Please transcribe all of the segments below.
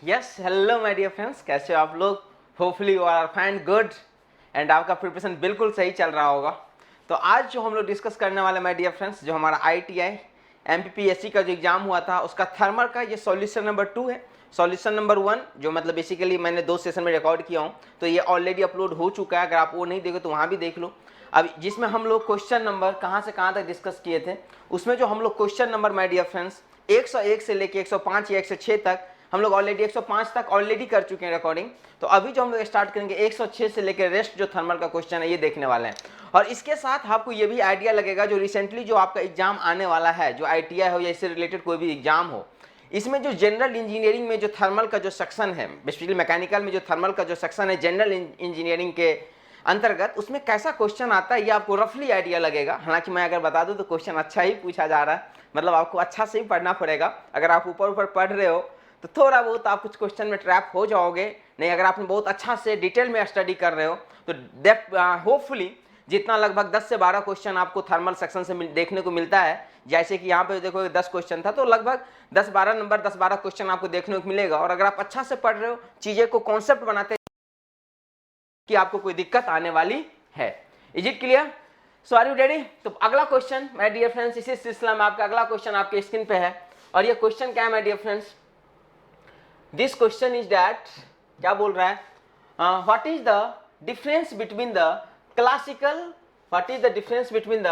Yes hello my dear friends, कैसे हो आप लोग? Hopefully you are fine good and आपका प्रिपरेशन बिल्कुल सही चल रहा होगा। तो आज जो हम लोग डिस्कस करने वाले माय डियर फ्रेंड्स, जो हमारा ITI MPPSC का जो एग्जाम हुआ था उसका थर्मल का ये सॉल्यूशन नंबर 2 है। सॉल्यूशन नंबर 1 जो मतलब बेसिकली मैंने 2 सेशन में रिकॉर्ड किया हूँ, तो ये ऑलरेडी अपलोड हो चुका है। अगर आप वो नहीं देखो तो वहाँ भी देख लो। अब जिसमें हम लोग क्वेश्चन नंबर कहाँ से कहाँ तक डिस्कस किए थे, उसमें जो हम लोग question number my dear friends 101 से लेके 105 या 106 तक हम लोग ऑलरेडी 105 तक ऑलरेडी कर चुके हैं रिकॉर्डिंग। तो अभी जो हम लोग स्टार्ट करेंगे 106 से लेकर रेस्ट जो थर्मल का क्वेश्चन है ये देखने वाले हैं। और इसके साथ आपको ये भी आइडिया लगेगा जो रिसेंटली जो आपका एग्जाम आने वाला है, जो ITI हो या इससे रिलेटेड कोई भी एग्जाम हो, इसमें जो जनरल इंजीनियरिंग में जो थर्मल का जो सेक्शन है, बेसिकली मैकेनिकल में जो थर्मल का जो सेक्शन है जनरल इंजीनियरिंग के अंतर्गत, उसमें कैसा क्वेश्चन आता है ये आपको रफली आइडिया लगेगा। हालांकि मैं अगर बता दूं तो क्वेश्चन अच्छा ही पूछा जा रहा है, मतलब आपको अच्छा से ही पढ़ना पड़ेगा। अगर आप ऊपर ऊपर पढ़ रहे हो तो थोड़ा बहुत आप कुछ क्वेश्चन में ट्रैप हो जाओगे, नहीं अगर आपने बहुत अच्छा से डिटेल में स्टडी कर रहे हो तो होपफुली जितना लगभग 10 से 12 क्वेश्चन आपको थर्मल सेक्शन से देखने को मिलता है। जैसे कि यहाँ पे देखो 10 क्वेश्चन था तो लगभग 10-12 नंबर 10-12 क्वेश्चन आपको देखने को मिलेगा। और अगर आप अच्छा से पढ़ रहे हो, चीजें को कॉन्सेप्ट बनाते कि आपको कोई दिक्कत आने वाली है। Is it clear? So are you ready? तो अगला क्वेश्चन माय डियर फ्रेंड्स, इसी सिलसिला में आपका अगला क्वेश्चन आपके स्क्रीन पे है। और ये क्वेश्चन क्या है my dear friends? This question is that, क्या बोल रहा है, what is the difference between the classical, what is the difference between the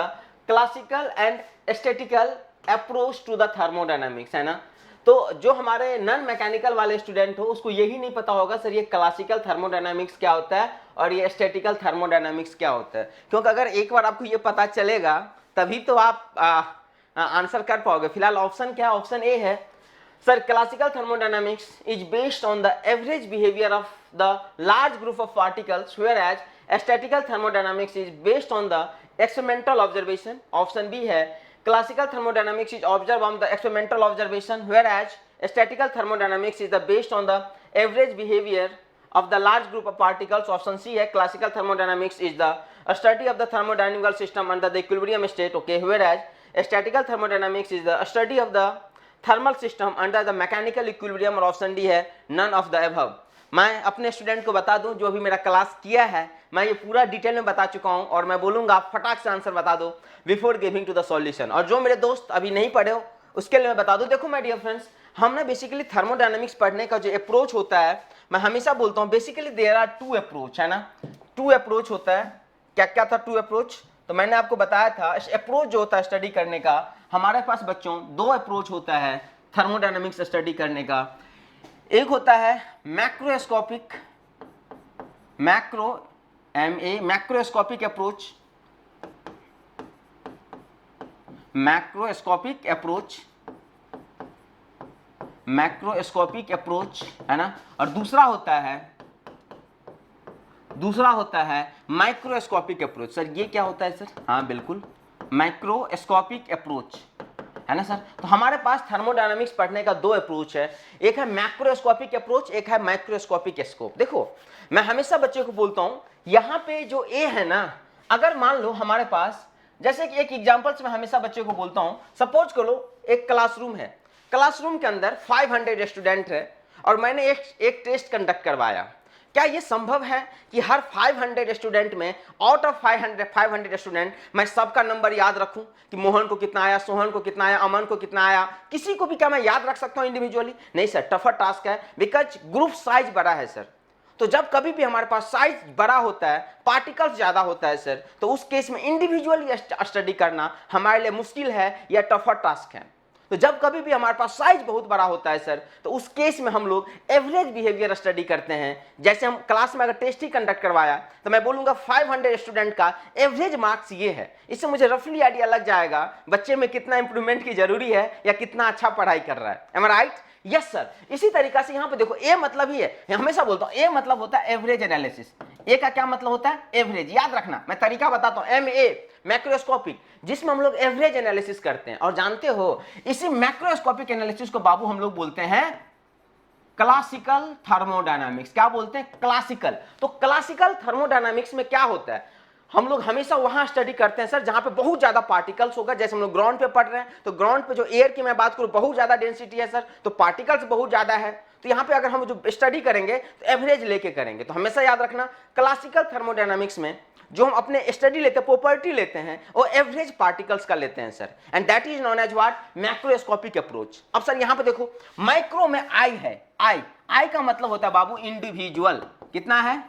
classical and statical approach to the thermodynamics, है ना। तो जो हमारे नॉन मैकेनिकल वाले स्टूडेंट हो उसको यही नहीं पता होगा सर ये क्लासिकल थर्मोडायनामिक्स क्या होता है और ये स्टैटिकल थर्मोडायनामिक्स क्या होता है। क्योंकि अगर एक बार आपको ये पता चलेगा तभी तो आप आंसर कर पाओगे। फिलहाल ऑप्शन क्या है? ऑप्शन ए है sir, classical thermodynamics is based on the average behavior of the large group of particles, whereas statistical thermodynamics is based on the experimental observation. Option B है classical thermodynamics is observed on the experimental observation, whereas statistical thermodynamics is the based on the average behavior of the large group of particles. Option C है classical thermodynamics is the study of the thermodynamical system under the equilibrium state, okay, whereas statistical thermodynamics is the study of the thermal system under the mechanical equilibrium. और option D है none of the above. मैं अपने student को बता दूं जो अभी मेरा क्लास किया है, मैं ये पूरा डिटेल में बता चुका हूं और मैं बोलूंगा आप फटाक से आंसर बता दो before giving to the solution. और जो मेरे दोस्त अभी नहीं पढ़े हो उसके लिए मैं बता दूं, देखो माय डियर फ्रेंड्स, हमने बेसिकली थर्मोडायनामिक्स पढ़ने का जो अप्रोच होता है, मैं हमेशा बोलता हूँ बेसिकली देयर आर 2 अप्रोच, है ना। 2 अप्रोच होता है। क्या क्या था 2 अप्रोच? तो मैंने आपको बताया था अप्रोच जो होता है स्टडी करने का, हमारे पास बच्चों 2 अप्रोच होता है थर्मोडायनामिक्स स्टडी करने का। एक होता है macroscopic, macroscopic approach, macroscopic approach, macroscopic approach, है ना। और दूसरा होता है माइक्रोस्कोपिक अप्रोच। सर ये क्या होता है सर? हाँ बिल्कुल, माइक्रोस्कोपिक अप्रोच, है ना सर। तो हमारे पास थर्मोडायनामिक्स पढ़ने का 2 अप्रोच है, एक है मैक्रोस्कोपिक अप्रोच, एक है माइक्रोस्कोपिक स्कोप। देखो मैं हमेशा बच्चे को बोलता हूं यहां पे जो ए है ना, अगर मान लो हमारे पास, जैसे कि एक एग्जांपल्स मैं हमेशा बच्चे को बोलता हूं, सपोज करो एक क्लासरूम है, क्लासरूम के अंदर 500 स्टूडेंट है और मैंने एक टेस्ट कंडक्ट करवाया। क्या ये संभव है कि हर 500 स्टूडेंट में आउट ऑफ 500 स्टूडेंट मैं सबका नंबर याद रखूं कि मोहन को कितना आया, सोहन को कितना आया, अमन को कितना आया? किसी को भी क्या मैं याद रख सकता हूं इंडिविजुअली? नहीं सर, टफर टास्क है, बिकॉज ग्रुप साइज बड़ा है सर। तो जब कभी भी हमारे पास साइज बड़ा होता है, पार्टिकल्स ज्यादा होता है सर, तो उस केस में इंडिविजुअली स्टडी करना हमारे लिए मुश्किल है या टफर टास्क है। तो जब कभी भी हमारे पास साइज बहुत बड़ा होता है सर, तो उस केस में हम लोग एवरेज बिहेवियर स्टडी करते हैं। जैसे हम क्लास में अगर टेस्ट ही कंडक्ट करवाया तो मैं बोलूंगा 500 स्टूडेंट का एवरेज मार्क्स ये है। इससे मुझे रफली आइडिया लग जाएगा बच्चे में कितना इंप्रूवमेंट की जरूरी है या कितना अच्छा पढ़ाई कर रहा है। एम आई राइट? Yes sir. इसी तरीका से यहाँ पे देखो ए मतलब ही है, हमेशा बोलता हूँ ए मतलब होता है एवरेज एनालिसिस। ए का क्या मतलब होता है? एवरेज। याद रखना, मैं तरीका बताता हूँ, MA मैक्रोस्कोपिक, जिसमें हम लोग एवरेज एनालिसिस करते हैं। और जानते हो इसी मैक्रोस्कोपिक एनालिसिस को बाबू हम लोग बोलते हैं क्लासिकल थर्मोडायनामिक्स। क्या बोलते हैं? क्लासिकल। तो क्लासिकल थर्मोडायनामिक्स में क्या होता है? हम लोग हमेशा वहां स्टडी करते हैं सर जहां पे बहुत ज्यादा पार्टिकल्स होगा। जैसे हम लोग ग्राउंड पे पढ़ रहे हैं तो ग्राउंड पे जो एयर की मैं बात करूं बहुत ज्यादा डेंसिटी है सर, तो पार्टिकल्स बहुत ज्यादा है। तो यहाँ पे अगर हम जो स्टडी करेंगे तो एवरेज लेके करेंगे। तो हमेशा याद रखना क्लासिकल थर्मोडायनामिक्स में जो हम अपने स्टडी लेते हैं, प्रॉपर्टी लेते हैं, वो एवरेज पार्टिकल्स का लेते हैं sir, and that is known as what macroscopic approach. अब सर यहाँ पे देखो माइक्रो में आई है, आई का मतलब होता है बाबू इंडिविजुअल। कितना है?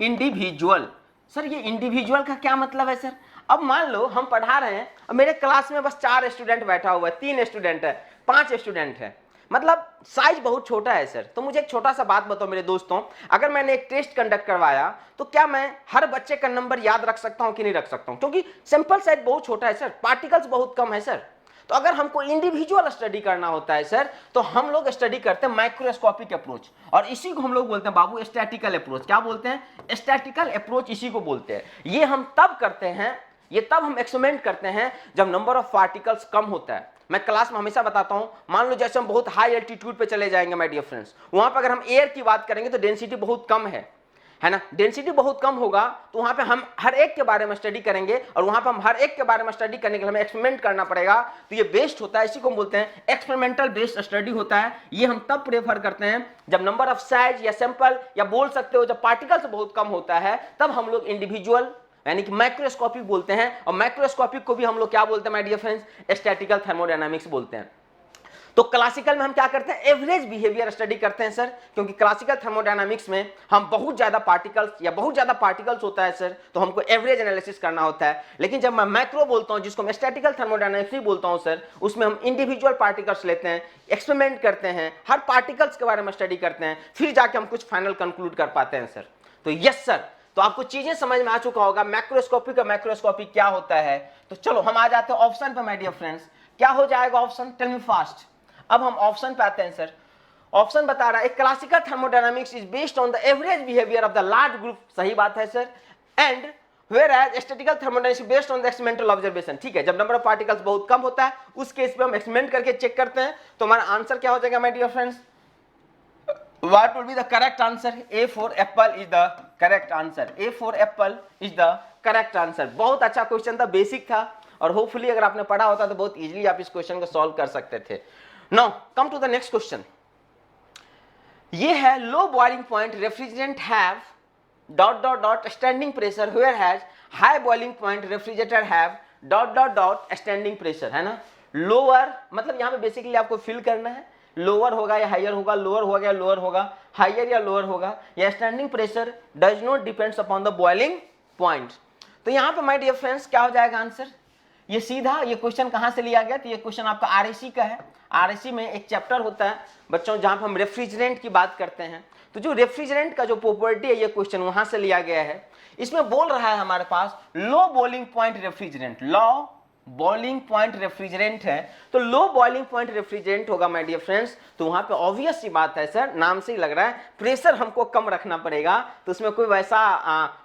इंडिविजुअल। सर ये इंडिविजुअल का क्या मतलब है सर? अब मान लो हम पढ़ा रहे हैं, अब मेरे क्लास में बस 4 स्टूडेंट बैठा हुआ है, 3 स्टूडेंट है, 5 स्टूडेंट है, मतलब साइज बहुत छोटा है सर। तो मुझे एक छोटा सा बात बताओ मेरे दोस्तों, अगर मैंने एक टेस्ट कंडक्ट करवाया तो क्या मैं हर बच्चे का नंबर याद रख सकता हूं कि नहीं रख सकता हूं? क्योंकि सैंपल साइज बहुत छोटा है सर, पार्टिकल्स बहुत कम है सर। तो अगर हमको इंडिविजुअल स्टडी करना होता है सर तो हम लोग स्टडी करते हैं माइक्रोस्कोपिक अप्रोच, और इसी को हम लोग बोलते हैं बाबू स्टैटिकल अप्रोच। क्या बोलते हैं? स्टैटिकल अप्रोच इसी को बोलते हैं। ये हम तब करते हैं, ये तब हम एक्सपेरिमेंट करते हैं जब नंबर ऑफ पार्टिकल्स कम होता है। मैं क्लास में हमेशा बताता हूं, मान लो जैसे हम बहुत हाई एल्टीट्यूड पे चले जाएंगे माय डियर फ्रेंड्स, वहां पर अगर हम एयर की बात करेंगे तो डेंसिटी बहुत कम है ना, डेंसिटी बहुत कम होगा, तो वहां पे हम हर एक के बारे में स्टडी करेंगे, और वहां पे हम हर एक के बारे में स्टडी करने के लिए हमें एक्सपेरिमेंट करना पड़ेगा। तो ये बेस्ड होता है, इसी को हम बोलते हैं एक्सपेरिमेंटल बेस्ड स्टडी होता है। ये हम तब प्रेफर करते हैं जब नंबर ऑफ साइज या सैंपल, या बोल सकते हो जब पार्टिकल्स बहुत कम होता है, तब हम लोग इंडिविजुअल यानी कि माइक्रोस्कोपिक बोलते हैं। और माइक्रोस्कोपिक को भी हम लोग क्या बोलते हैं my dear friends? Statical thermodynamics बोलते हैं। तो क्लासिकल में हम क्या करते हैं? एवरेज बिहेवियर स्टडी करते हैं सर, क्योंकि क्लासिकल थर्मोडायनामिक्स में हम बहुत ज्यादा पार्टिकल्स होता है सर, तो हमको एवरेज एनालिसिस करना होता है। लेकिन जब मैं मैक्रो बोलता हूं, जिसको मैं स्टैटिकल थर्मोडायनामिक्स ही बोलता हूं सर, उसमें हम इंडिविजुअल पार्टिकल्स लेते हैं, एक्सपेरिमेंट करते हैं, हर पार्टिकल्स के बारे में स्टडी करते हैं, फिर जाके हम कुछ फाइनल कंक्लूड कर पाते हैं सर। तो यस सर, तो आपको चीजें समझ में आ चुका होगा मैक्रोस्कोपिक और मैक्रोस्कोपिक क्या होता है। तो चलो हम आ जाते हैं ऑप्शन पे माय डियर फ्रेंड्स। क्या हो जाएगा ऑप्शन? Tell me fast. अब हम ऑप्शन पे आते हैं सर। ऑप्शन बता रहा है classical thermodynamics is based on the average behaviour of the large group. सही बात है sir. And whereas statistical thermodynamics is based on the experimental observation. ठीक है, जब नंबर ऑफ पार्टिकल्स बहुत कम होता है उस केस पे हम एक्सपेरिमेंट करके चेक करते हैं। तो हमारा आंसर क्या हो जाएगा my dear friends? What will be the correct answer? A for apple is the correct answer. A for apple is the correct answer. बहुत अच्छा क्वेश्चन था, बेसिक था, और होपफुली अगर आपने पढ़ा होता तो बहुत इजीली आप इस क्वेश्चन को सॉल्व कर सकते थे। Now come to the next question. ये है low boiling point refrigerant have dot dot dot standing pressure where has high boiling point refrigerator have dot dot dot standing pressure, है ना। लोअर मतलब यहाँ पे बेसिकली आपको फिल करना है, लोअर होगा या हायर होगा, लोअर होगा या लोअर होगा, हायर या लोअर होगा, या standing pressure does not depends upon the boiling point. तो यहाँ पे माय डियर फ्रेंड्स क्या हो जाएगा आंसर? ये सीधा ये क्वेश्चन कहाँ से लिया गया? तो ये क्वेश्चन आपका आरएसी का है। आरएसी में एक चैप्टर होता है बच्चों जहाँ पे हम रेफ्रिजरेंट की बात करते हैं। तो जो रेफ्रिजरेंट का जो प्रॉपर्टी है ये क्वेश्चन वहां से लिया गया है। इसमें बोल रहा है हमारे पास low boiling point refrigerant, low boiling point refrigerant है। तो लो बॉइलिंग पॉइंट रेफ्रिजरेंट होगा माय डियर फ्रेंड्स, तो वहां पे ऑब्वियस सी बात है सर, नाम से ही लग रहा है प्रेशर हमको कम रखना पड़ेगा। तो उसमें कोई वैसा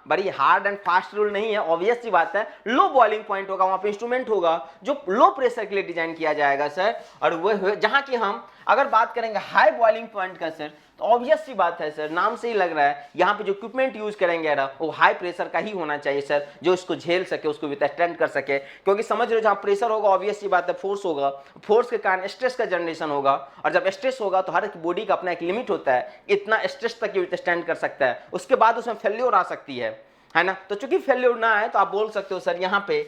बड़ी हार्ड एंड फास्ट रूल नहीं है, ऑब्वियस सी बात है लो बॉइलिंग पॉइंट होगा, वहां पे इंस्ट्रूमेंट होगा जो लो प्रेशर के लिए डिजाइन किया जाएगा सर। और वो जहां की हम अगर बात करेंगे हाई बॉइलिंग पॉइंट का सर, तो ऑब्वियस सी बात है सर, नाम से ही लग रहा है यहाँ पे जो इक्विपमेंट यूज करेंगे वो हाई प्रेशर का ही होना चाहिए सर, जो इसको झेल सके, उसको विथस्टैंड कर सके। क्योंकि समझ रहे हो जहाँ प्रेशर होगा ऑब्वियस सी बात है फोर्स होगा, फोर्स के कारण स्ट्रेस का जनरेशन होगा, और जब स्ट्रेस होगा तो हर एक बॉडी का अपना एक लिमिट होता है, इतना स्ट्रेस तक ये विथस्टैंड कर सकता है, उसके बाद उसमें फेल्योर आ सकती है ना। तो चूंकि फेल्योर ना आए तो आप बोल सकते हो सर यहाँ पे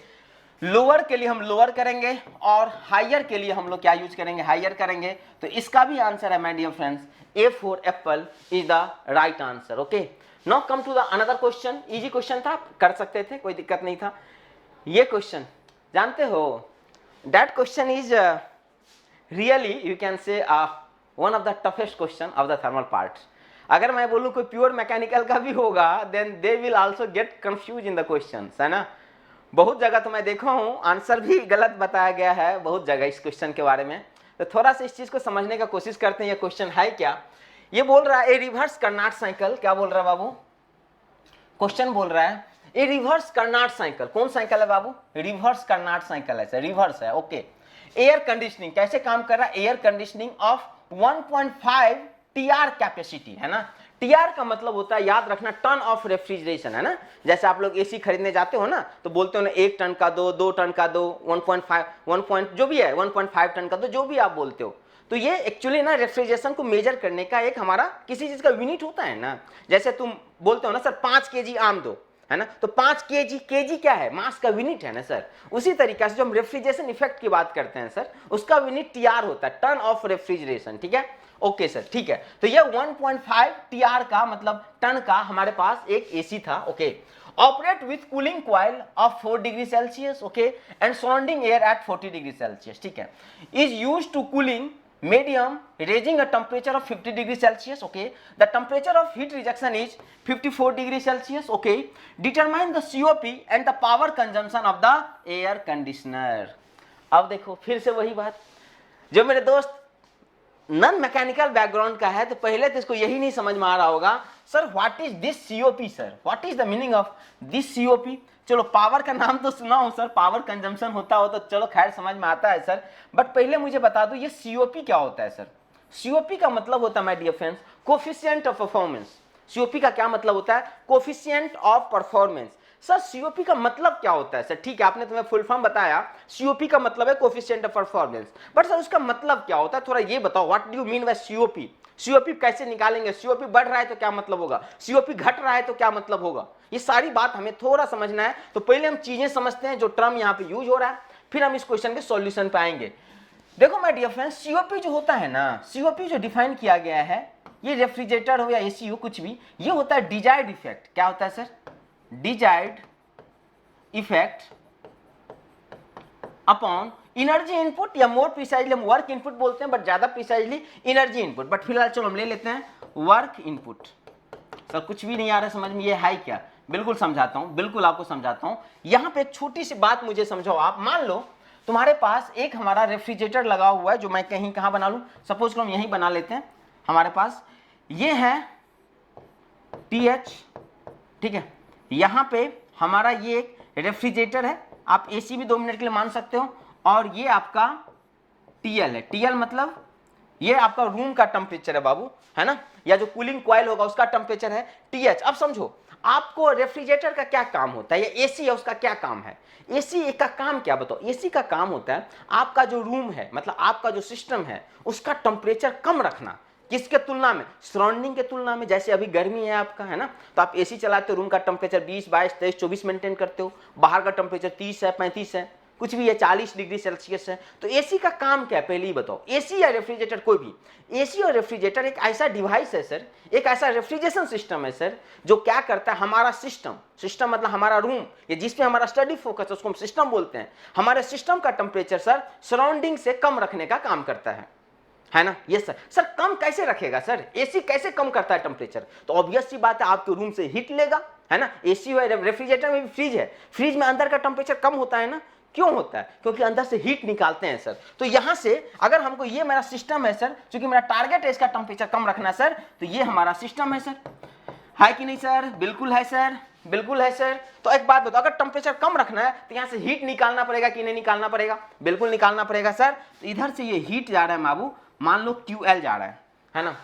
लोअर के लिए हम लोअर करेंगे और हायर के लिए हम लोग क्या यूज करेंगे? हायर करेंगे। तो इसका भी आंसर है my dear friends A for apple is the right answer. Okay. Now come to the another question. Easy question था, कर सकते थे, कोई दिक्कत नहीं था। ये क्वेश्चन जानते हो, that question is really you can say one of the toughest question of the thermal part. अगर मैं बोलूँ कोई प्योर मैकेनिकल का भी होगा then they will also get confused in the questions, है ना। बहुत जगह तो मैं देखा हूँ आंसर भी गलत बताया गया है बहुत जगह इस क्वेश्चन के बारे में। तो थोड़ा सा इस चीज को समझने का कोशिश करते हैं, ये क्वेश्चन है क्या। ये बोल रहा है ए रिवर्स कर्नाट साइकिल, क्या बोल रहा है बाबू? क्वेश्चन बोल रहा है ए रिवर्स कर्नाट साइकिल। कौन साइकिल है बाबू? रिवर्स कर्नाट साइकिल है, रिवर्स है। ओके। एयर कंडीशनिंग कैसे काम कर रहा है? Air conditioning of 1.5 TR capacity, है ना। टीआर का मतलब होता है, याद रखना, टन ऑफ रेफ्रिजरेशन, है ना। जैसे आप लोग एसी खरीदने जाते हो ना, तो बोलते हो ना 1 टन का दो, 2 टन का दो, 1.5 जो भी है 1.5 टन का दो, जो भी आप बोलते हो। तो ये एक्चुअली ना रेफ्रिजरेशन को मेजर करने का एक हमारा किसी चीज का यूनिट होता है ना। जैसे तुम बोलते हो ना सर 5 केजी आम दो, है ना, तो 5 केजी, केजी क्या है, मास का यूनिट है ना सर। उसी तरीके से जो हम रेफ्रिजरेशन इफेक्ट की बात करते हैं सर, उसका यूनिट टीआर होता है, टन ऑफ रेफ्रिजरेशन, ठीक है। ओके सर, ठीक है। तो ये 1.5 टीआर का मतलब टन का हमारे पास एक एसी था। Okay, operate with cooling coil of 4 degree Celsius, okay, and surrounding air at 40 degree Celsius, ठीक है, is used to cooling medium raising a temperature of 50 degree Celsius, okay. The temperature of heat rejection is 54 degree Celsius, okay. Determine the COP and the power consumption of the air conditioner. अब देखो फिर से वही बात, जो मेरे दोस्त non mechanical background का है तो पहले तो इसको यही नहीं समझ में आ रहा होगा, sir what is this COP, sir what is the meaning of this COP. चलो पावर का नाम तो सुना हो सर, पावर कंजम्पशन होता हो तो चलो खैर समझ में आता है सर, बट पहले मुझे बता दो ये सीओपी क्या होता है सर। सीओपी का मतलब होता है my dear friends coefficient of performance. COP का क्या मतलब होता है, coefficient of performance. Sir COP का मतलब क्या होता है सर, ठीक है आपने तुम्हें फुल फॉर्म बताया, सीओपी का मतलब है coefficient of performance, but sir उसका मतलब क्या होता है, थोड़ा ये बताओ, what do you mean by COP. COP कैसे निकालेंगे, सीओपी बढ़ रहा है तो क्या मतलब होगा, सीओपी घट रहा है तो क्या मतलब होगा, ये सारी बात हमें थोड़ा समझना है। तो पहले हम चीजें समझते हैं जो टर्म यहाँ पे यूज हो रहा है, फिर हम इस क्वेश्चन के सॉल्यूशन पे आएंगे। देखो माय डियर फ्रेंड्स, सीओपी जो होता है ना, सीओपी जो डिफाइन किया गया है, ये रेफ्रिजरेटर हो या एसी हो कुछ भी, ये होता है डिजायर्ड इफेक्ट। क्या होता है sir, desired effect upon energy input, या मोर प्रिसाइजली हम वर्क इनपुट बोलते हैं, बट ज्यादा प्रिसाइजली एनर्जी इनपुट, बट फिलहाल चलो हम ले लेते हैं वर्क इनपुट। सर कुछ भी नहीं आ रहा समझ में, ये है क्या, बिल्कुल समझाता हूं, बिल्कुल आपको समझाता हूं। यहां पे एक छोटी सी बात मुझे समझाओ आप, मान लो तुम्हारे पास एक हमारा रेफ्रिजरेटर लगा हुआ है, जो मैं कहीं कहां बना लूं, सपोज हम यहीं बना लेते हैं, हमारे पास ये है TH, ठीक है, यहां पे हमारा ये एक रेफ्रिजरेटर है, आप एसी भी 2 मिनट के लिए मान सकते हो, और ये आपका TL है। TL मतलब ये आपका रूम का टेम्परेचर है बाबू, है ना, या जो कूलिंग कॉइल होगा उसका टेम्परेचर है TH। अब समझो आपको रेफ्रिजरेटर का क्या काम होता है, या एसी है उसका क्या काम है। एसी का काम क्या बताओ, एसी का काम होता है आपका जो रूम है, मतलब आपका जो सिस्टम है, उसका टेम्परेचर कम रखना। किसके तुलना में, सराउंडिंग के तुलना में। जैसे अभी गर्मी है आपका, है ना, तो आप एसी चलाते हो, रूम का टेम्परेचर 20, 22, 23, 24 मेंटेन करते हो, बाहर का टेम्परेचर 30 है, 35 है, कुछ भी है, 40 डिग्री सेल्सियस है। तो एसी का काम क्या है पहले ही बताओ, एसी या रेफ्रिजरेटर कोई भी, एसी और रेफ्रिजरेटर एक ऐसा डिवाइस है सर, एक ऐसा रेफ्रिजरेशन सिस्टम है सर, जो क्या करता है, हमारा सिस्टम, सिस्टम मतलब हमारा रूम, ये जिस पे हमारा स्टडी फोकस है उसको हम सिस्टम बोलते हैं, हमारे सिस्टम का टेम्परेचर सर सराउंडिंग से कम रखने का काम करता है ना। ये सर कम कैसे रखेगा सर, एसी कैसे कम करता है टेम्परेचर, तो ऑब्वियस सी बात है आपके रूम से हीट लेगा, है ना। एसी है, रेफ्रिजरेटर में भी फ्रिज है, फ्रिज में अंदर का टेम्परेचर कम होता है ना, क्यों होता है, क्योंकि अंदर से हीट निकालते हैं सर। तो यहां से अगर हमको, ये मेरा सिस्टम है सर, क्योंकि मेरा टारगेट है इसका टेम्परेचर कम रखना सर, तो ये हमारा सिस्टम है सर, है कि नहीं सर, बिल्कुल है सर, बिल्कुल है सर। तो एक बात बताओ, अगर टेम्परेचर कम रखना है तो यहां से हीट निकालना पड़ेगा कि नहीं निकालना पड़ेगा, बिल्कुल निकालना पड़ेगा सर। तो इधर से ये हीट जा रहा है बाबू, मान लो QL जा रहा है ना।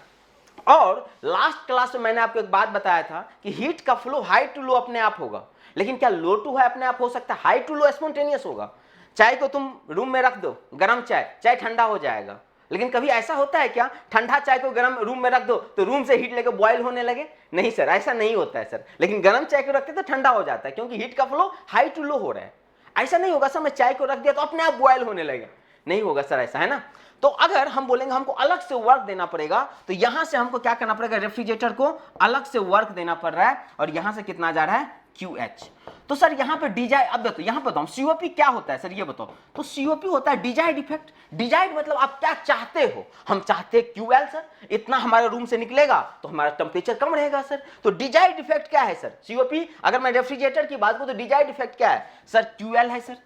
और लास्ट क्लास में मैंने आपको एक बात बताया था कि हीट का फ्लो हाई टू लो अपने आप होगा, लेकिन क्या लो टू हाई अपने आप हो सकता है, हाई टू लो स्पॉन्टेनियस होगा। चाय को तुम रूम में रख दो, गरम चाय ठंडा हो जाएगा, लेकिन कभी ऐसा होता है क्या, ठंडा चाय को गरम रूम में रख दो तो रूम से हीट लेकर बॉयल होने लगे, नहीं सर, ऐसा नहीं होता है सर। लेकिन गरम चाय को रखते तो ठंडा हो जाता है, क्योंकि हीट का फ्लो हाई टू लो हो रहा है। ऐसा नहीं होगा सर मैं चाय को रख दिया तो अपने आप बॉयल होने लगे, नहीं होगा सर ऐसा, है ना। तो अगर हम बोलेंगे हमको अलग से वर्क देना पड़ेगा, तो यहां से हमको क्या करना पड़ेगा, रेफ्रिजरेटर को अलग से वर्क देना पड़ रहा है, और यहां से कितना जा रहा है QH। तो सर यहां पे डिजायर्ड, अब देखो यहां बताओ सीओपी क्या होता है सर, ये बताओ। तो सीओपी होता है डिजायर्ड इफेक्ट। डिजायर्ड मतलब आप क्या चाहते हो, हम चाहते हैं QL सर, इतना हमारे रूम से निकलेगा तो हमारा टेम्परेचर कम रहेगा सर। तो डिजायर्ड इफेक्ट क्या है सर, सीओपी। अगर मैं रेफ्रिजरेटर की बात करूं तो डिजायर्ड इफेक्ट क्या है सर, QL है सर,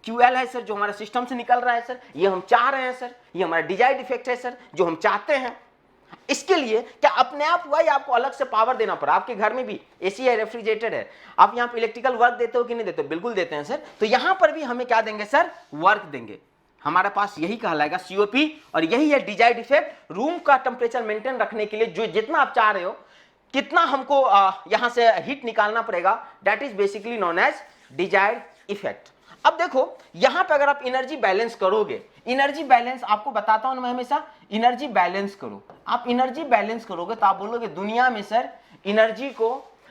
QL है सर, जो हमारे सिस्टम से निकल रहा है सर, ये हम चाह रहे हैं सर, ये हमारा डिजायर्ड इफेक्ट है सर, जो हम चाहते हैं। इसके लिए क्या अपने आप हुआ या आपको अलग से पावर देना पड़ा। आपके घर में भी एसी है, रेफ्रिजरेटर है, आप यहाँ पे इलेक्ट्रिकल वर्क देते हो कि नहीं देते हो, बिल्कुल देते हैं सर। तो यहां पर भी हमें क्या देंगे सर, वर्क देंगे। हमारे पास यही कहलाएगा सीओपी, और यही है डिजायर्ड इफेक्ट, रूम का टेम्परेचर मेंटेन रखने के लिए जो जितना आप चाह रहे हो, कितना हमको यहां से हीट निकालना पड़ेगा, that is basically known as desired effect. अब देखो यहां पे अगर आप एनर्जी बैलेंस करोगे, एनर्जी बैलेंस आपको बताता हूं मैं हमेशा, एनर्जी बैलेंस करो। आप एनर्जी बैलेंस करोगे तो आप बोलोगे दुनिया में सर एनर्जी को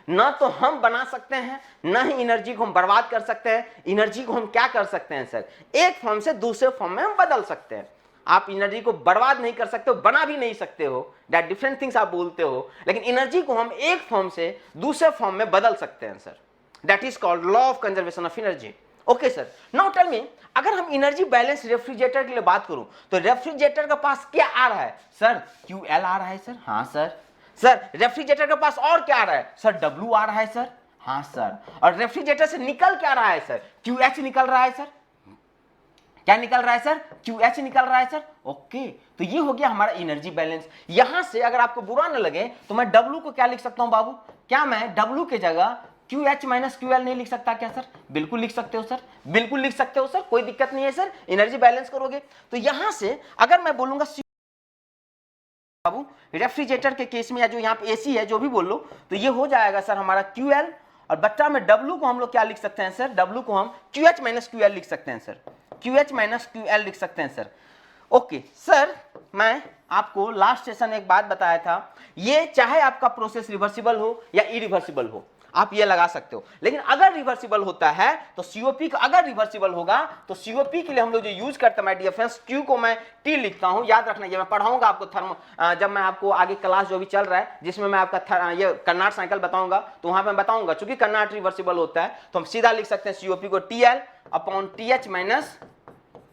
ना तो हम बना सकते हैं, ना ही एनर्जी को हम बर्बाद कर सकते हैं। एनर्जी को हम क्या कर सकते हैं सर, एक फॉर्म से दूसरे फॉर्म में हम बदल सकते हैं। आप एनर्जी को बर्बाद नहीं कर सकते हो, बना भी नहीं सकते हो, दैट डिफरेंट थिंग्स आप बोलते हो, लेकिन एनर्जी को हम एक फॉर्म से दूसरे फॉर्म में बदल सकते हैं sir. That is called law of conservation of energy. Okay sir, now tell me, अगर हम एनर्जी बैलेंस रेफ्रिजरेटर के लिए बात करूं तो रेफ्रिजरेटर के पास क्या आ रहा है सर, QL आ रहा है सर। हाँ सर। सर रेफ्रिजरेटर के पास और क्या आ रहा है सर, W आ रहा है सर। हाँ सर। और रेफ्रिजरेटर से निकल क्या रहा है सर, QH निकल रहा है सर। क्या निकल रहा है सर, QH निकल रहा है सर। ओके, तो ये हो गया हमारा एनर्जी बैलेंस। यहां से अगर आपको बुरा न लगे तो मैं W को क्या लिख सकता हूं बाबू, क्या मैं W के जगह QH माइनस QL नहीं लिख सकता क्या सर? बिल्कुल लिख सकते हो सर, बिल्कुल लिख सकते हो सर, कोई दिक्कत नहीं है सर, एनर्जी बैलेंस करोगे तो यहां से अगर मैं बोलूंगा बाबू रेफ्रिजरेटर के केस में या जो यहाँ पे AC है जो भी बोल लो, तो ये हो जाएगा सर हमारा QL, और बच्चा में W को हम लोग क्या लिख सकते हैं सर, W को हम QH माइनस QL लिख सकते हैं सर, QH माइनस QL लिख सकते हैं सर। ओके सर, मैं आपको लास्ट सेशन में एक बात बताया था, ये चाहे आपका प्रोसेस रिवर्सिबल हो या इरिवर्सिबल हो आप ये लगा सकते हो, लेकिन अगर रिवर्सिबल होता है तो COP का अगर रिवर्सिबल होगा तो COP के लिए हम लोग जो यूज करते हैं माय डियर फ्रेंड्स, Q को मैं T लिखता हूं, याद रखना, ये मैं पढ़ाऊंगा आपको थर्मो, जब मैं आपको आगे क्लास जो भी चल रहा है जिसमें मैं आपका ये कर्नाट साइकिल बताऊंगा तो वहां पे मैं बताऊंगा, चूंकि कर्नाट रिवर्सिबल होता है तो हम सीधा लिख सकते हैं COP को TL upon TH minus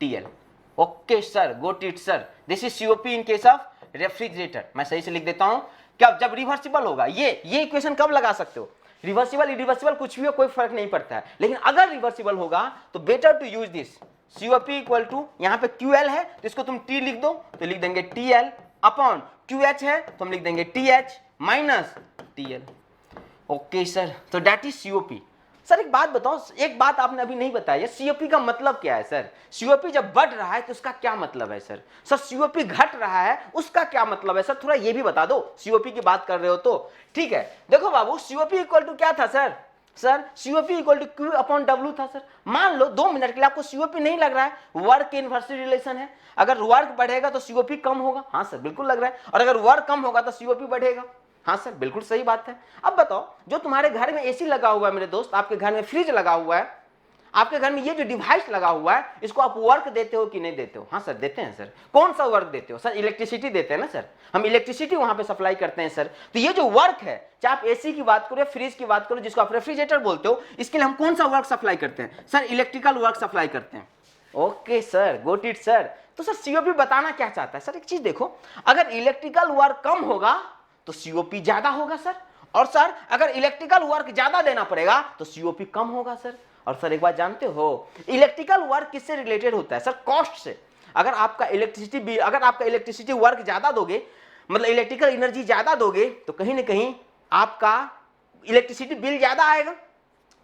TL। Okay sir, got it sir, this is COP in case of refrigerator. मैं सही से लिख देता हूं, कब जब रिवर्सिबल होगा, ये इक्वेशन कब लगा सकते हो, रिवर्सिबल इरिवर्सिबल कुछ भी हो कोई फर्क नहीं पड़ता है, लेकिन अगर रिवर्सिबल होगा तो better to use this COP equal to, यहां पे QL है तो इसको तुम T लिख दो तो लिख देंगे TL अपॉन QH है तो हम लिख देंगे TH minus TL। Okay sir, तो दैट इज COP। सर एक बात बताओ, एक बात आपने अभी नहीं बताया, COP का मतलब क्या है सर? COP जब बढ़ रहा है तो उसका क्या मतलब है सर? सर COP घट रहा है उसका क्या मतलब है सर? थोड़ा ये भी बता दो, COP की बात कर रहे हो तो ठीक है। देखो बाबू, COP इक्वल टू क्या था sir? Sir COP equal to Q upon W था सर। मान लो 2 मिनट के लिए आपको COP नहीं लग रहा है, वर्क इनवर्स रिलेशन है, अगर वर्क बढ़ेगा तो COP कम होगा। हाँ सर बिल्कुल लग रहा है, और अगर वर्क कम होगा तो COP बढ़ेगा। हाँ सर बिल्कुल सही बात है। अब बताओ, जो तुम्हारे घर में AC लगा हुआ है मेरे दोस्त, आपके घर में फ्रिज लगा हुआ है, आपके घर में ये जो डिवाइस लगा हुआ है, इसको आप वर्क देते हो कि नहीं देते हो? हाँ सर देते हैं सर। कौन सा वर्क देते हो सर? इलेक्ट्रिसिटी देते हैं ना सर, हम इलेक्ट्रिसिटी वहां पे सप्लाई करते हैं सर। तो ये जो वर्क है, चाहे आप AC की बात करो या फ्रिज की बात करो, जिसको आप रेफ्रिजरेटर बोलते हो, इसके लिए हम कौन सा वर्क सप्लाई करते हैं सर? इलेक्ट्रिकल वर्क सप्लाई करते हैं। Okay sir, got it sir. तो सर COP बताना क्या चाहता है सर? एक चीज देखो, अगर इलेक्ट्रिकल वर्क कम होगा तो COP ज्यादा होगा सर, और सर अगर इलेक्ट्रिकल वर्क ज्यादा देना पड़ेगा तो COP कम होगा सर। और सर एक बात जानते हो, इलेक्ट्रिकल वर्क किससे रिलेटेड होता है सर? कॉस्ट से। अगर आपका इलेक्ट्रिसिटी वर्क ज्यादा दोगे, मतलब इलेक्ट्रिकल एनर्जी ज्यादा दोगे, तो कहीं ना कहीं आपका इलेक्ट्रिसिटी बिल ज्यादा आएगा,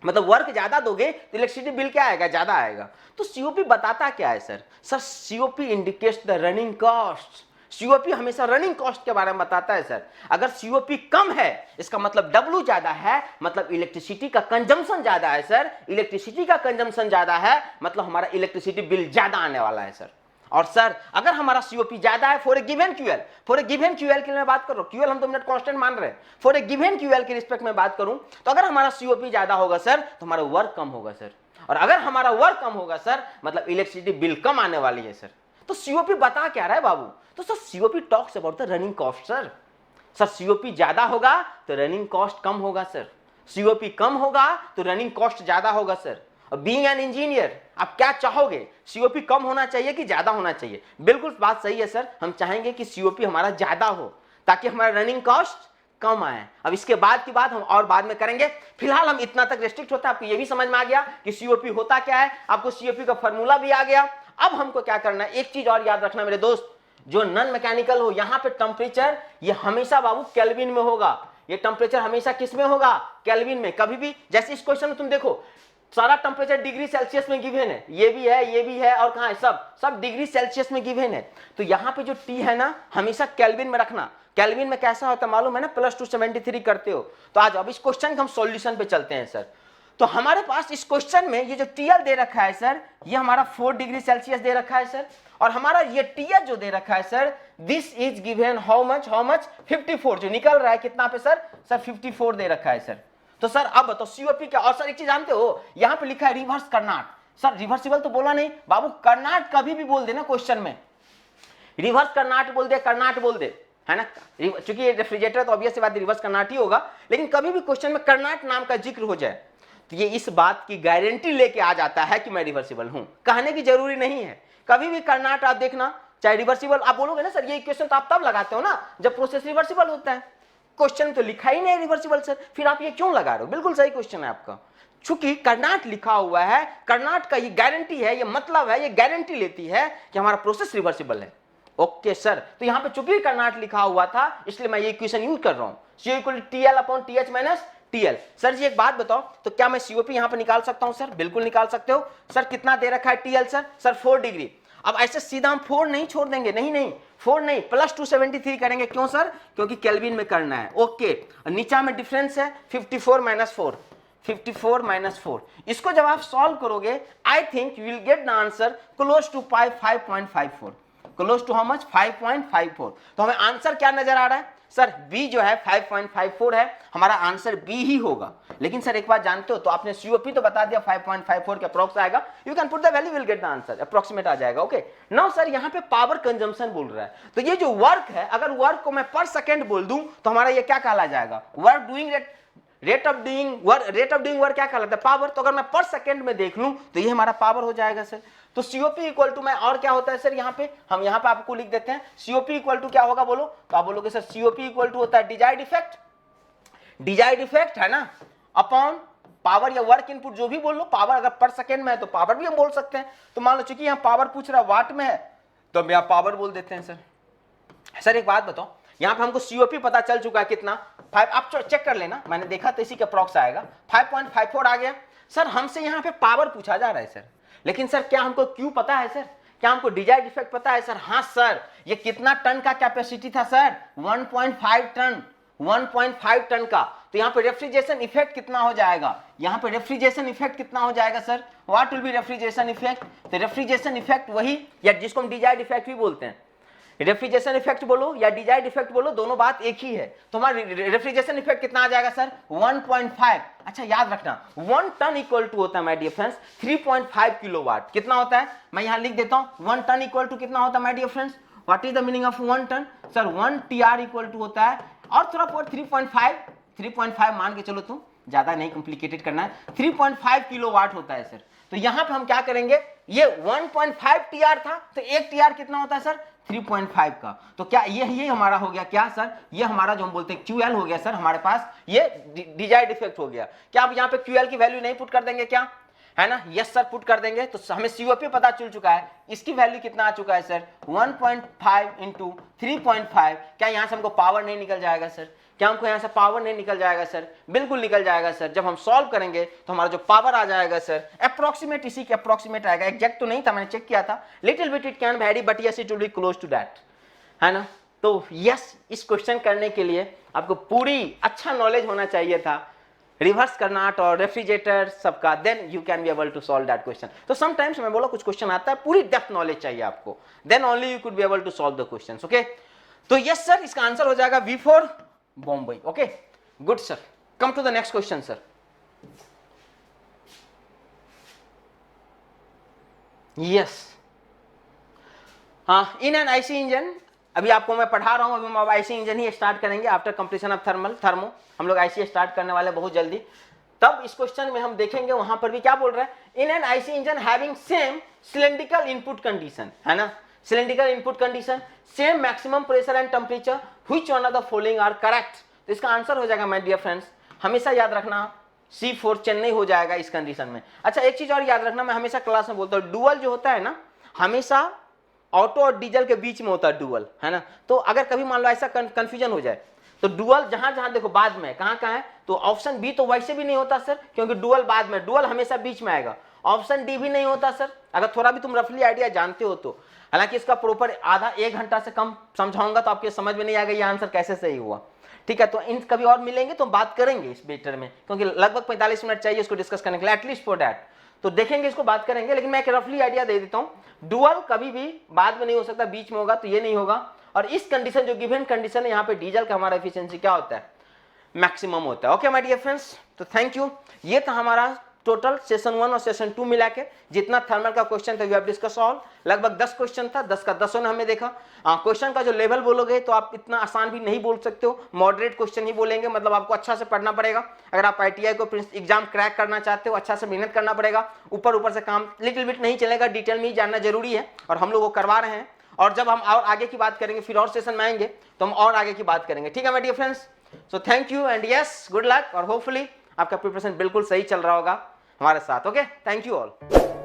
मतलब वर्क ज्यादा दोगे तो इलेक्ट्रिसिटी बिल क्या आएगा? ज्यादा आएगा। तो COP बताता क्या है sir? Sir COP indicates the running cost. COP हमेशा रनिंग कॉस्ट के बारे में बताता है सर। अगर COP कम है इसका मतलब W ज्यादा है, मतलब इलेक्ट्रिसिटी का कंजम्पशन ज्यादा है सर। इलेक्ट्रिसिटी का कंजम्पशन ज्यादा है मतलब हमारा इलेक्ट्रिसिटी बिल ज्यादा आने वाला है सर। और सर अगर हमारा COP ज्यादा है for a given QL, for a given QL के लिए मैं बात कर रहा हूं, QL हम 2 मिनट कांस्टेंट मान रहे हैं, फॉर ए गिवन QL के रिस्पेक्ट में बात करूं तो अगर हमारा COP ज्यादा होगा सर तो हमारा वर्क कम होगा सर, और अगर हमारा वर्क कम होगा सर मतलब इलेक्ट्रिसिटी बिल कम आने वाली है सर। तो COP बता क्या रहा है बाबू? तो sir COP talks about the running cost sir. Sir COP ज्यादा होगा तो रनिंग कॉस्ट कम होगा सर, COP कम होगा तो रनिंग कॉस्ट ज्यादा होगा सर। और बीइंग एन इंजीनियर आप क्या चाहोगे, COP कम होना चाहिए कि ज्यादा होना चाहिए? बिल्कुल बात सही है सर, हम चाहेंगे कि COP हमारा ज्यादा हो ताकि हमारा रनिंग कॉस्ट कम आए। अब इसके बाद की बात हम और बाद में करेंगे, फिलहाल हम इतना तक रेस्ट्रिक्ट होता है। आपको ये भी समझ में आ गया कि COP होता क्या है, आपको COP का फॉर्मूला भी आ गया। अब हमको क्या करना है, एक चीज और याद रखना मेरे दोस्त, जो नॉन मैकेनिकल हो, यहां पे टेम्परेचर ये हमेशा बाबू केल्विन में होगा। ये टेम्परेचर हमेशा किस में होगा? केल्विन में। कभी भी जैसे इस क्वेश्चन में तुम देखो सारा टेम्परेचर डिग्री सेल्सियस में गिवन है, ये भी है और कहां है, सब डिग्री सेल्सियस में गिवन है। तो यहां पे जो टी है ना हमेशा केल्विन में रखना। केल्विन में कैसा होता है मालूम है ना, +273 करते हो। तो आज अब इस क्वेश्चन के हम सॉल्यूशन पे चलते हैं सर। तो हमारे पास इस क्वेश्चन में ये जो टीएल दे रखा है सर, ये हमारा 4 डिग्री सेल्सियस दे रखा है सर, और हमारा ये टीएच जो दे रखा है sir, this is given how much 54, जो निकल रहा है कितना पे सर 54 दे रखा है सर। तो सर अब बताओ सीओपी क्या, और सर एक चीज जानते हो यहाँ पे लिखा है रिवर्स कर्नाट। सर रिवर्सिबल तो बोला नहीं बाबू, कर्नाट कभी भी बोल देना क्वेश्चन में, रिवर्स कर्नाट बोल दे, कर्नाट बोल दे, है ना, क्योंकि ये रेफ्रिजरेटर तो ऑब्वियस बात रिवर्स कर्नाट ही होगा, लेकिन कभी भी क्वेश्चन में कर्नाट नाम का जिक्र हो जाए तो ये इस बात की गारंटी लेके आ जाता है कि मैं रिवर्सिबल हूं, कहने की जरूरी नहीं है। कभी भी कर्नाट आप देखना, चाहे रिवर्सिबल आप बोलोगे ना सर ये इक्वेशन तो आप तब लगाते हो ना जब प्रोसेस रिवर्सिबल होता है, क्वेश्चन तो लिखा ही नहीं रिवर्सिबल सर, फिर आप ये क्यों लगा रहे हो। बिल्कुल सही क्वेश्चन है आपका, चूंकि कर्नाट लिखा हुआ है, कर्नाट का ये गारंटी है, ये मतलब है, ये गारंटी लेती है कि हमारा प्रोसेस रिवर्सिबल है। ओके सर, तो यहां पे चूंकि कर्नाट लिखा हुआ था इसलिए मैं ये इक्वेशन यूज कर रहा हूं, CO = TL/TH - TL। सर जी एक बात बताओ, तो क्या मैं COP यहां पे निकाल सकता हूं सर? बिल्कुल निकाल सकते हो सर। कितना दे रखा है TL सर 4 डिग्री। अब ऐसे सीधा हम 4 नहीं छोड़ देंगे, नहीं 4 नहीं, +273 करेंगे। क्यों सर? क्योंकि केल्विन में करना है। ओके, नीचा में डिफरेंस है 54 - 4, इसको जब आप सॉल्व करोगे I think you will get the answer close to 5.54, close to how much 5.54। तो हमें आंसर क्या नजर आ रहा है सर? बी जो है 5.54 है, हमारा आंसर बी ही होगा। लेकिन सर एक बात जानते हो, तो आपने COP तो बता दिया 5.54 के अप्रोक्स आएगा, you can put the value, will get the answer, approximate आ जाएगा। ओके नाउ सर यहाँ पे पावर कंजम्पशन बोल रहा है, तो ये जो वर्क है, अगर वर्क को मैं पर सेकेंड बोल दूं तो हमारा ये क्या कहला जाएगा? Work doing rate of doing work क्या कहलाता है? पावर। तो अगर मैं पर सेकेंड में देख लूं तो ये हमारा पावर हो जाएगा सर। तो COP इक्वल टू, मैं और क्या होता है सर यहाँ पे, हम यहाँ पे आपको लिख देते हैं COP इक्वल टू क्या होगा बोलो, तो आप बोलोगे सर COP इक्वल टू होता है डिजायर्ड इफेक्ट है ना, अपॉन पावर या वर्क इनपुट, जो भी बोल लो। पावर अगर पर सेकेंड में है तो पावर भी हम बोल सकते हैं। तो मान लो चूंकि यहाँ पावर पूछ रहा वाट में है तो हम यहाँ पावर बोल देते हैं सर। सर एक बात बताओ, यहाँ पे हमको COP पता चल चुका है कितना 5, आप चेक कर लेना, मैंने देखा तो इसी के अप्रॉक्स आएगा 5.54 आ गया सर। हमसे यहाँ पे पावर पूछा जा रहा है सर, लेकिन सर क्या हमको Q पता है सर? क्या हमको डिजायर्ड इफेक्ट पता है सर? हाँ सर, ये कितना टन का कैपेसिटी था सर? 1.5 टन, 1.5 टन का। तो यहाँ पे रेफ्रिजरेशन इफेक्ट कितना हो जाएगा? यहाँ पे रेफ्रिजरेशन इफेक्ट कितना हो जाएगा sir? What will be refrigeration effect? तो रेफ्रिजरेशन इफेक्ट वही, या जिसको हम डिजायर्ड इफेक्ट भी बोलते हैं, रेफ्रिजरेशन इफेक्ट बोलो या डिजायर्ड इफेक्ट बोलो, दोनों बात एक ही है। तो हमारा रेफ्रिजरेशन इफेक्ट कितना आ जाएगा सर? 1.5। अच्छा याद रखना 1 टन इक्वल टू होता है माय डियर फ्रेंड्स 3.5 किलोवाट। कितना होता है? मैं यहां लिख देता हूं 1 टन इक्वल टू कितना होता है माय डियर फ्रेंड्स? What is the meaning of 1 ton sir? 1 TR equal to होता है, और थोड़ा बहुत 3.5 मान के चलो, तुम ज्यादा नहीं कॉम्प्लिकेटेड करना है, 3.5 किलोवाट होता है सर। तो यहां पे हम क्या करेंगे, ये 1.5 TR था तो 1 TR कितना होता है सर? 3.5 का। तो क्या ये हमारा हो गया क्या सर? ये हमारा जो हम बोलते हैं QL हो गया सर हमारे पास, ये डिजायर्ड इफेक्ट हो गया। क्या आप यहाँ पे QL की वैल्यू नहीं पुट कर देंगे क्या, है ना? यस सर पुट कर देंगे। तो हमें COP पता चल चुका है, इसकी वैल्यू कितना आ चुका है सर? 1.5 इंटू 3.5। क्या यहाँ से हमको पावर नहीं निकल जाएगा सर? क्या हमको यहाँ से पावर नहीं निकल जाएगा सर? बिल्कुल निकल जाएगा सर। जब हम सॉल्व करेंगे तो हमारा जो पावर आ जाएगा सर अप्रोक्सीमेट, इसी के अप्रोक्सीमेट आएगा, एग्जैक्ट तो नहीं था, मैंने चेक किया था, little bit it can vary, but yes it will be close to that, है ना? तो यस, इस क्वेश्चन करने के लिए आपको पूरी अच्छा नॉलेज होना चाहिए था रिवर्स कर्नाट और रेफ्रिजरेटर सबका, then you can be able to solve that question. तो समटाइम्स मैं बोला कुछ क्वेश्चन आता है पूरी डेप्थ नॉलेज चाहिए आपको, then only you could be able to solve the questions. Okay, तो यस सर, इसका आंसर हो जाएगा V for Bombay. Okay good sir, come to the next question sir. Yes, हाँ, इन एन IC इंजन, अभी आपको मैं पढ़ा रहा हूं, अभी हम IC इंजन ही स्टार्ट करेंगे आफ्टर कंप्लीशन ऑफ थर्मो। हम लोग IC स्टार्ट करने वाले बहुत जल्दी, तब इस क्वेश्चन में हम देखेंगे वहां पर भी क्या बोल रहा है। In an IC engine having same cylindrical input condition, है ना, cylindrical input condition, same maximum pressure and temperature, which one of the following are correct? तो इसका आंसर हो जाएगा माय डियर फ्रेंड्स, हमेशा याद रखना C4 चेन्नई हो जाएगा इस कंडीशन में। अच्छा एक चीज और याद रखना, मैं हमेशा क्लास में बोलता हूँ, डुअल जो होता है ना, हमेशा ऑटो और डीजल के बीच में होता है डुअल, है ना। तो अगर कभी मान लो ऐसा कंफ्यूजन हो जाए, तो डुअल जहां जहां देखो बाद में कहां कहां है, तो ऑप्शन बी तो वैसे भी नहीं होता सर, क्योंकि डुअल बाद में, डुअल हमेशा बीच में आएगा। ऑप्शन डी भी नहीं होता सर, अगर थोड़ा भी तुम रफली आइडिया जानते हो तो। हालांकि इसका प्रॉपर आधा 1 घंटा से कम समझाऊंगा तो आपके समझ में नहीं आएगा ये आंसर कैसे सही हुआ। ठीक है, तो इन कभी और मिलेंगे तो बात करेंगे इस बेटर में, क्योंकि लगभग 45 मिनट चाहिए इसको डिस्कस करने के लिए, एटलीस्ट फॉर दैट। तो देखेंगे, इसको बात करेंगे, लेकिन मैं एक रफली आइडिया दे देता हूं। डुअल कभी भी बाद में नहीं हो सकता, बीच में होगा, तो ये नहीं होगा। और इस कंडीशन जो गिवन कंडीशन है यहाँ पे डीजल का हमारा एफिशिएंसी क्या होता है, मैक्सिमम होता है। ओके माय डियर फ्रेंड्स, तो थैंक यू। ये था हमारा टोटल सेशन 1 और सेशन 2 मिला के जितना थर्मल का क्वेश्चन था वी हैव डिस्कस ऑल। लगभग 10 क्वेश्चन था, 10 का 10 ने हमें देखा। क्वेश्चन का जो लेवल बोलोगे तो आप इतना आसान भी नहीं बोल सकते हो, मॉडरेट क्वेश्चन ही बोलेंगे, मतलब आपको अच्छा से पढ़ना पड़ेगा। अगर आप ITI को एग्जाम क्रैक करना चाहते हो, अच्छा से मेहनत करना पड़ेगा। ऊपर से काम लिटिल बिट नहीं चलेगा, डिटेल में ही जानना जरूरी है, और हम लोग वो करवा रहे हैं। और जब हम और आगे की बात करेंगे, फिर और सेशन में आएंगे तो हम और आगे की बात करेंगे। ठीक है my dear friends, so thank you and yes, good luck, और होपफुली आपका प्रिपरेशन बिल्कुल सही चल रहा होगा हमारे साथ। Okay, thank you all.